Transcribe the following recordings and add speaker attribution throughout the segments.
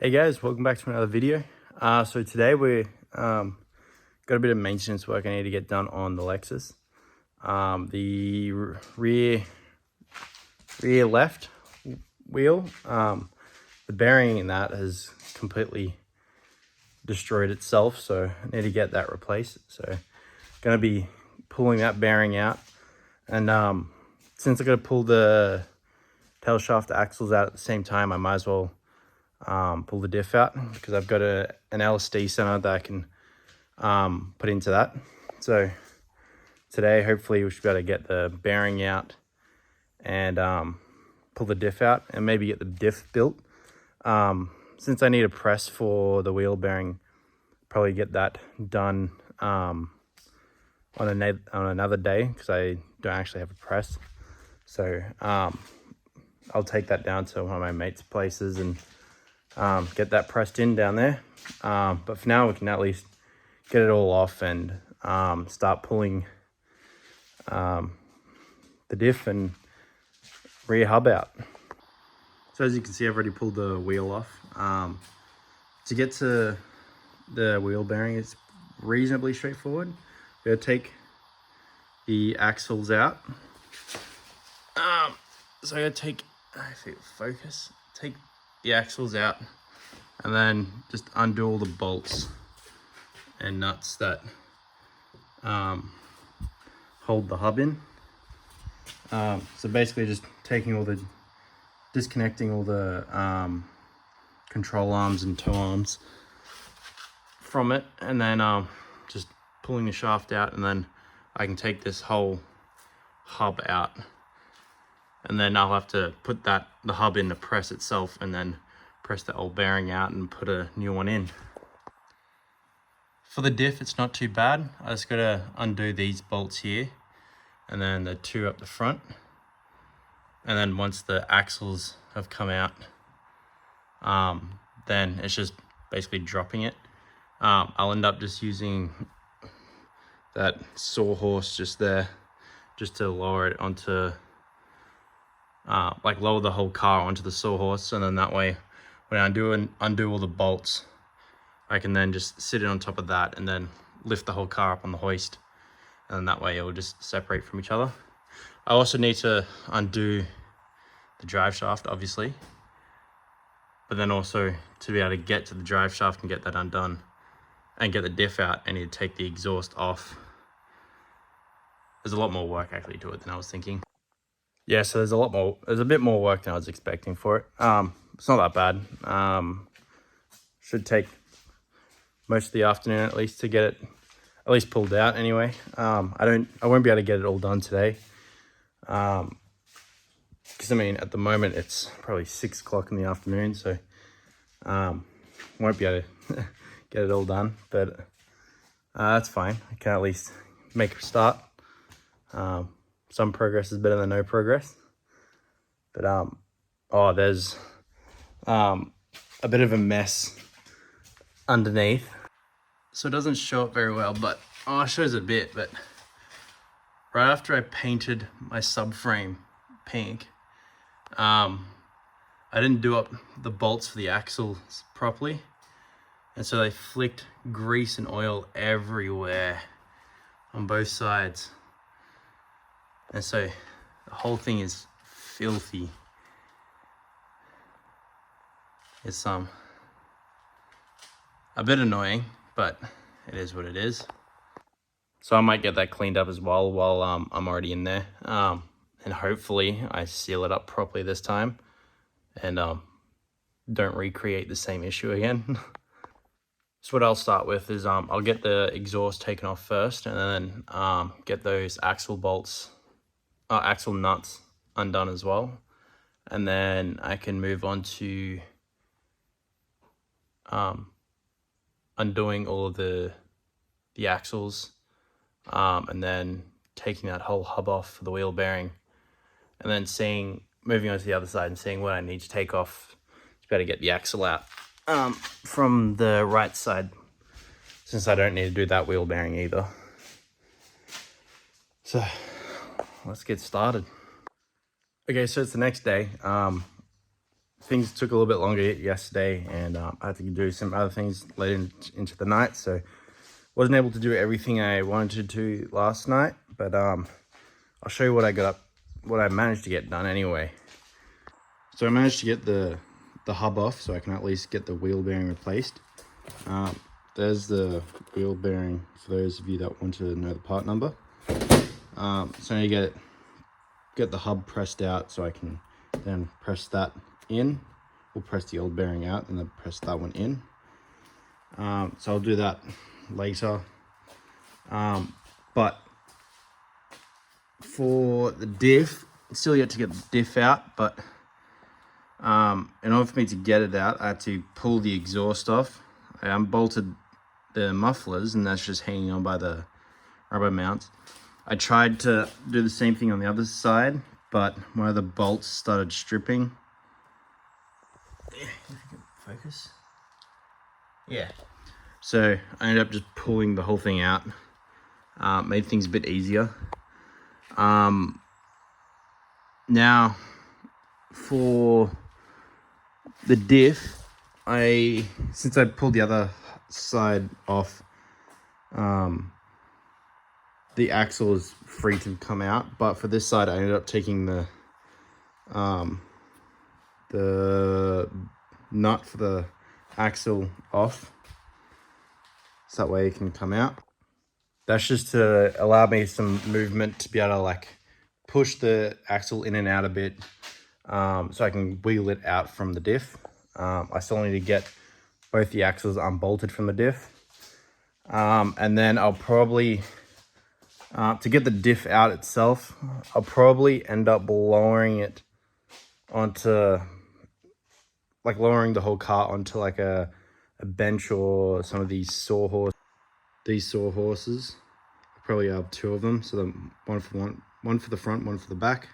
Speaker 1: Hey guys, welcome back to another video. So today we got a bit of maintenance work I need to get done on the Lexus. The rear left wheel, the bearing in that has completely destroyed itself, so I need to get that replaced. So gonna be pulling that bearing out, and since I gotta pull the tail shaft axles out at the same time, I might as well pull the diff out, because I've got an LSD center that I can put into that. So today hopefully we should be able to get the bearing out and pull the diff out and maybe get the diff built. Since I need a press for the wheel bearing, probably get that done on another day, because I don't actually have a press. So I'll take that down to one of my mates' places and get that pressed in down there. But for now we can at least get it all off and start pulling the diff and rear hub out. So as you can see, I've already pulled the wheel off. To get to the wheel bearing, it's reasonably straightforward. We're gonna take the axles out. So I'm gonna take, I think focus, take the axles out and then just undo all the bolts and nuts that hold the hub in. So basically just disconnecting all the control arms and toe arms from it, and then just pulling the shaft out, and then I can take this whole hub out, and then I'll have to put the hub in the press itself, and then press the old bearing out and put a new one in. For the diff, it's not too bad. I just gotta undo these bolts here, and then the two up the front. And then once the axles have come out, then it's just basically dropping it. I'll end up just using that sawhorse just there, just to lower it onto, like lower the whole car onto the sawhorse, and then that way when I undo all the bolts, I can then just sit it on top of that and then lift the whole car up on the hoist, and then that way it will just separate from each other. I also need to undo the drive shaft, obviously, but then also to be able to get to the drive shaft and get that undone and get the diff out, I need to take the exhaust off. There's a lot more work actually to it than I was thinking. Yeah, so there's a bit more work than I was expecting for it. It's not that bad. Should take most of the afternoon at least to get it at least pulled out anyway. I won't be able to get it all done today. Because I mean, at the moment it's probably 6 o'clock in the afternoon, so won't be able to get it all done, but that's fine. I can at least make a start. Some progress is better than no progress. But there's a bit of a mess underneath, so it doesn't show up very well, but it shows a bit. But right after I painted my subframe pink, I didn't do up the bolts for the axles properly, and so they flicked grease and oil everywhere on both sides, and so the whole thing is filthy. It's a bit annoying, but it is what it is. So I might get that cleaned up as well while I'm already in there, and hopefully I seal it up properly this time and don't recreate the same issue again. So what I'll start with is I'll get the exhaust taken off first, and then get those axle nuts undone as well, and then I can move on to undoing all of the axles, and then taking that whole hub off for the wheel bearing, and then moving on to the other side and seeing what I need to take off to better get the axle out from the right side, since I don't need to do that wheel bearing either. So let's get started. Okay, so it's the next day. things took a little bit longer yesterday, and I had to do some other things late into the night, so wasn't able to do everything I wanted to last night. But I'll show you what I managed to get done anyway. So I managed to get the hub off, so I can at least get the wheel bearing replaced. There's the wheel bearing for those of you that want to know the part number. So you get the hub pressed out, so I can then press that in. We'll press the old bearing out and then press that one in. So I'll do that later. But for the diff, still yet to get the diff out, but in order for me to get it out, I had to pull the exhaust off. I unbolted the mufflers, and that's just hanging on by the rubber mounts. I tried to do the same thing on the other side, but one of the bolts started stripping. If you can focus. Yeah. So I ended up just pulling the whole thing out. Made things a bit easier. Now, for the diff, since I pulled the other side off, the axle is free to come out, but for this side I ended up taking the nut for the axle off, so that way it can come out. That's just to allow me some movement to be able to like push the axle in and out a bit, so I can wheel it out from the diff. I still need to get both the axles unbolted from the diff, and then I'll probably to get the diff out itself, I'll probably end up lowering it onto, like lowering the whole car onto like a bench or some of these sawhorses. I probably have two of them, so that one for the front, one for the back,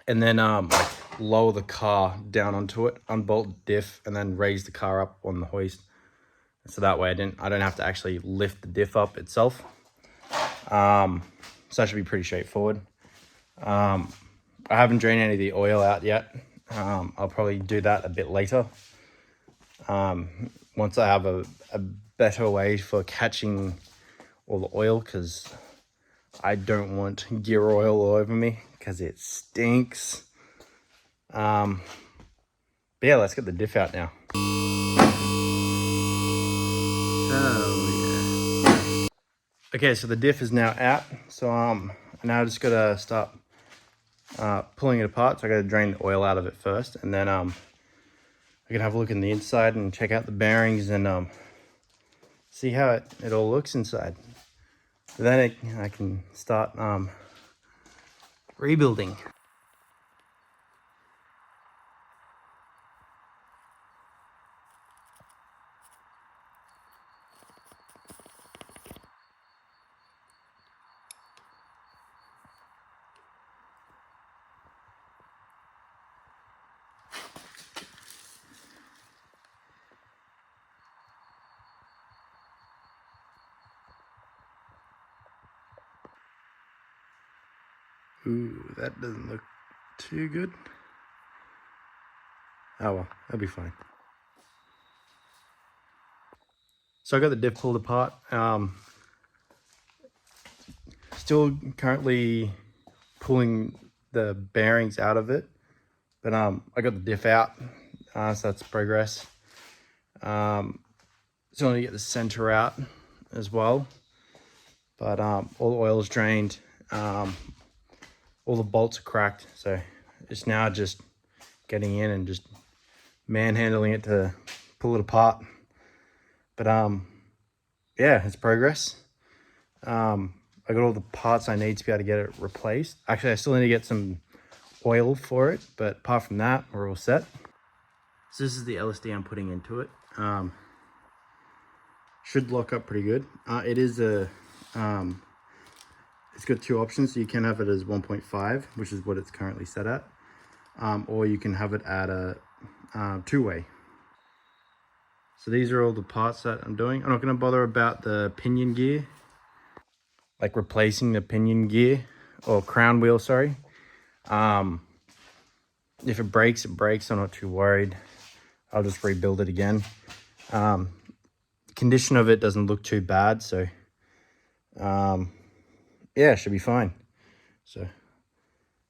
Speaker 1: and then like lower the car down onto it, unbolt the diff, and then raise the car up on the hoist. So that way I don't have to actually lift the diff up itself. So that should be pretty straightforward. I haven't drained any of the oil out yet. I'll probably do that a bit later. Once I have a better way for catching all the oil, because I don't want gear oil all over me because it stinks. But yeah, let's get the diff out now. Oh yeah. Okay, so the diff is now out. So now I just gotta start pulling it apart. So I gotta drain the oil out of it first, and then I can have a look in the inside and check out the bearings and see how it all looks inside. Then I can start rebuilding. Ooh, that doesn't look too good. Oh well, that'll be fine. So I got the diff pulled apart. Still currently pulling the bearings out of it, but I got the diff out, so that's progress. Still need to get the center out as well, but all the oil is drained. All the bolts are cracked, so it's now just getting in and just manhandling it to pull it apart. But yeah, it's progress. I got all the parts I need to be able to get it replaced. Actually, I still need to get some oil for it, but apart from that, we're all set. So this is the LSD I'm putting into it. Should lock up pretty good. It is a it's got two options. So you can have it as 1.5, which is what it's currently set at, or you can have it at a two-way. So these are all the parts that I'm doing. I'm not going to bother about the pinion gear, like replacing the pinion gear or crown wheel, sorry. If it breaks, it breaks. I'm not too worried. I'll just rebuild it again. Condition of it doesn't look too bad, so yeah, it should be fine. So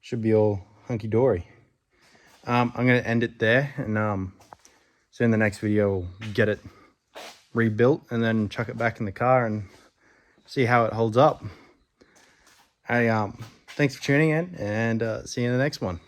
Speaker 1: should be all hunky-dory. I'm going to end it there, and so in the next video we'll get it rebuilt and then chuck it back in the car and see how it holds up. Thanks for tuning in, and see you in the next one.